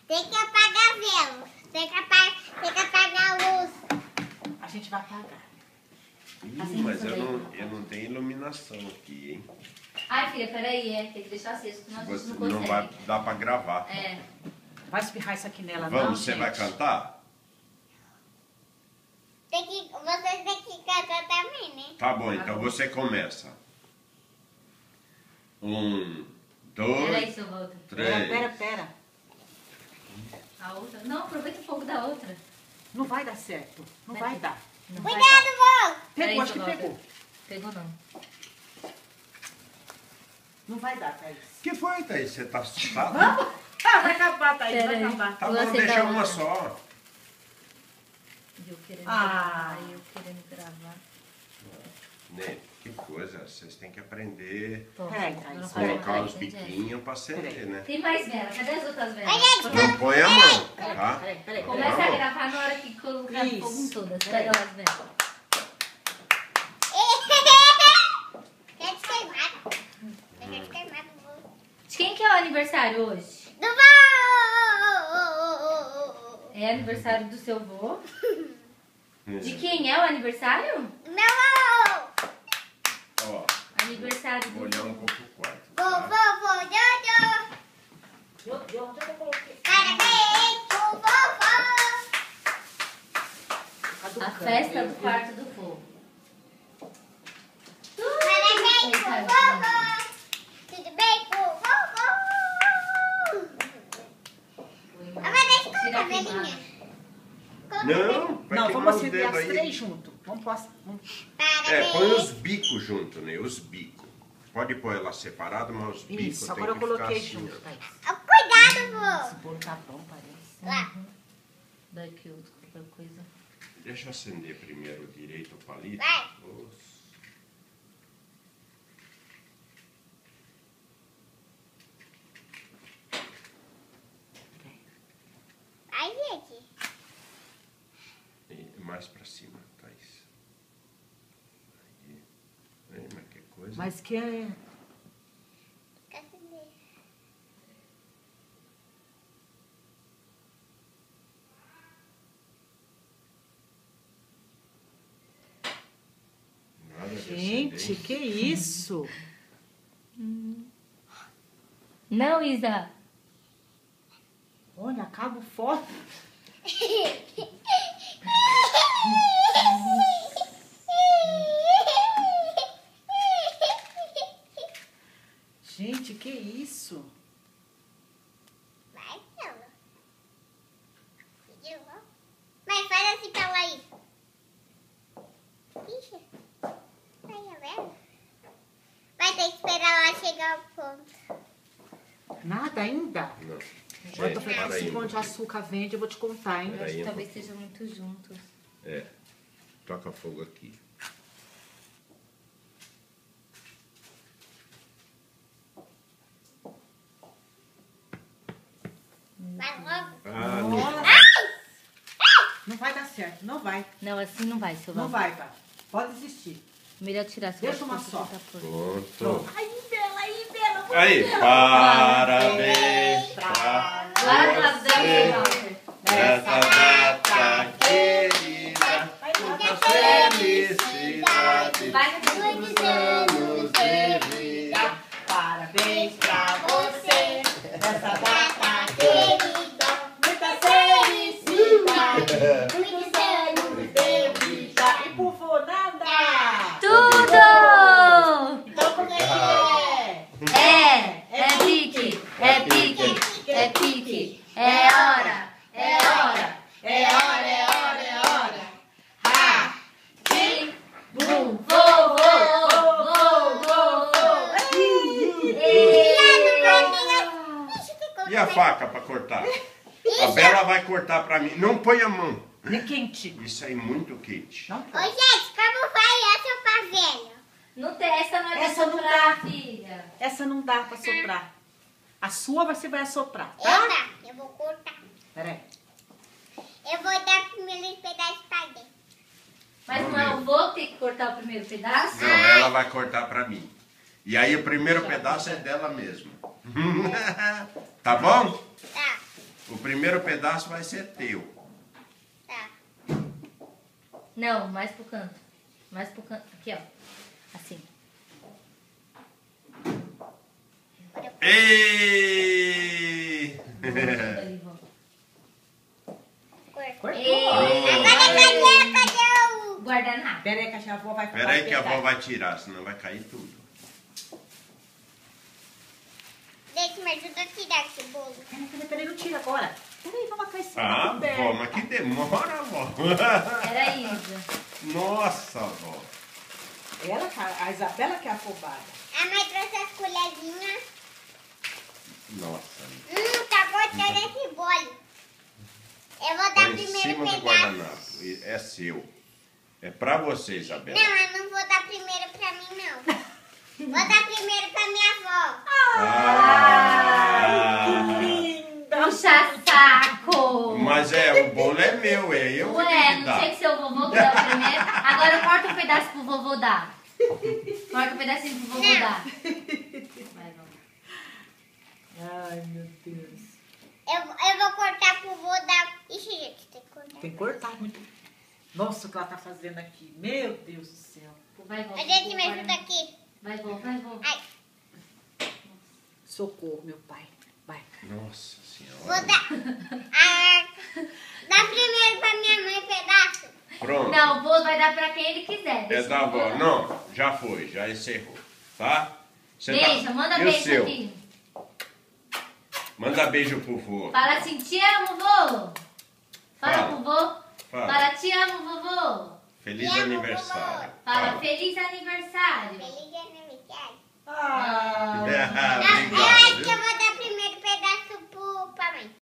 Tem que apagar a vela. Tem que apagar a luz. A gente vai apagar. Mas eu não tenho iluminação aqui, hein? Ai, filha, peraí, tem que deixar aceso, senão a gente Você não consegue. não vai dar pra gravar. É. Vai espirrar isso aqui nela, Vamos, não, você gente? vai cantar? Vocês têm que cantar também, né? Tá bom, então você começa. 1, 2, Peraí, seu volta. 3. Pera. A outra? Não, aproveita o fogo da outra. Não vai dar certo. Não vai dar. Não vai dar. Cuidado, vô! Pegou, acho seu que Walter. pegou. Pegou não. Não vai dar, Thaís. O que foi, Thaís? Você tá assustada? Vamos? Vai acabar, Thaís, vai Pera aí. acabar. Tá Vou bom, acender deixa a uma outra. só. E eu querendo Ah. gravar, eu querendo gravar. Né, que coisa, vocês têm que aprender Pô, Peraí, eu Thaís, não a faço colocar mais, os gente, é. biquinhos pra acender, né? Tem mais vela, cadê as outras velas? Não põe a mão, tá? Peraí. Começa a Vamos. gravar na hora que colocar Isso. fogo em todas. Pega as velas. Quer queimado. Quer queimado, vô. De quem que é o aniversário hoje? Do vô! É aniversário do seu vô? De quem é o aniversário? Meu vô! Ó, Aniversário vou do olhar um pouco o quarto. Vô, tá? vô, vô, Jojo! Onde eu coloquei? Parabéns pro vovô! A festa do quarto do vô. Parabéns pro vovô! Tudo bem com o vovô? Mas deixa eu Tira colocar a a queimada. velhinha. Não, vai Não, queimar vamos os acender dedos as aí. três juntos. Vamos pôr É, põe os Parabéns. bicos junto, né? Os bicos. Pode pôr ela separado, mas os bicos Isso, tem agora eu que ficar coloquei assim, junto, ó. Thaís. Cuidado, Esse vô! bolo tá bom, parece. Lá. Daqui outra coisa. Deixa eu acender primeiro direito o palito. Vai. Os- Ai, gente. e mais pra cima, Thaís. Aí. Mas que coisa. Mas que é... Cadê? Nada de Gente, acender. que isso? Não, Isa. Olha, cabo forte. Gente, que isso? Vai, ela. Pediu, ó. Mas faz assim pra ela aí. Ixi. Aí, a vela. Vai ter que esperar ela chegar ao ponto. Nada ainda? Não. Agora eu tô Gente, falando para aí. assim, pão de açúcar vende, eu vou te contar, hein? Eu acho Peraí, que eu talvez estejam muito juntos. É. Toca fogo aqui. Vai logo. Ah, não. Nossa. Não vai dar certo, não vai. Não, assim não vai, seu Não Walter. vai, tá? Pode desistir. Melhor tirar seu Deixa uma Walter, só. tá por- Pronto. Aí, Bela, vamos Aí, ver. parabéns pra Lá nas você velas, nessa data querida. Muita felicidade, Vai no muitos anos de vida. Parabéns pra você nessa data querida. Muita felicidade, muitos anos de vida. E por favor, nada. Tudo! Então como é que É pique, é pique, é pique. É hora, é hora. é? É hora, é hora, é hora. Ha! Tim, bum, vou, vou, vou, vou, vou. Ixi, ficou E a faca pra cortar? A Bela vai cortar pra mim. Não põe a mão. É quente. Isso aí é muito quente. Não Ô, gente, como vai essa pra velho? Não tem, essa não é pra Essa não soprar, dá. filha. Essa não dá pra soprar. A sua você vai assoprar, tá? Eita, eu vou cortar. Peraí. Eu vou dar primeiro esse pedaço pra dentro. Mas Vamos não, ver. vou ter que cortar o primeiro pedaço? Não, ela vai cortar pra mim. E aí o primeiro pedaço é dela mesma. Tá bom? Tá. O primeiro pedaço vai ser teu. Tá. Não, mais pro canto. Mais pro canto. Aqui, ó. Assim. Ei! Cortou. Ei. Cadê o... Guardanapo. Pera aí que a avó vai Espera aí que a pegar. avó vai tirar, senão vai cair tudo. Deixa me ajuda a tirar esse bolo. Peraí, não tira agora. Peraí, vamos cair cima. Ah, vó, mas que demora, vó. Era Isa. Nossa, vó. A Isabela que é afobada. A mãe trouxe as colherzinhas. Nossa. Tá cortando esse bolo. Eu vou dar Põe em primeiro cima do pedaço. guardanapo. É seu. É pra você, Isabela. Não, eu não vou dar primeiro pra mim, não. Vou dar primeiro pra minha avó. Puxa saco. Mas o bolo é meu, eu que Ué, tenho que não dar. tinha que ser o vovô que dá o primeiro. Agora corta um pedaço pro vovô dar. Corta um pedacinho pro vovô Não. dar. Vai, vamos. Ai, meu Deus. Eu vou cortar pro vô dar... Ixi, gente, tem que cortar. Tem que cortar muito. Nossa, o que ela tá fazendo aqui. Meu Deus do céu. Vai, vovô. A gente me ajuda aqui. Vai, vovô, vai, vovô. Ai, Socorro, meu pai. Vai. Nossa vou senhora. dar... Dá primeiro pra minha mãe um pedaço. Pronto. Não, o vô vai dar pra quem ele quiser. É Deixa da o vô avó. dar. Não, já foi, já encerrou. Tá? Você Beijo, tá... manda E o beijo seu? aqui. Manda beijo pro vô. Fala assim, te amo, vô. Fala Fala. pro vô. Fala. Fala, te amo, vovô. Feliz Te amo, aniversário. Fala, feliz aniversário. Feliz aniversário. Ah, Eu Obrigado, acho que eu viu? vou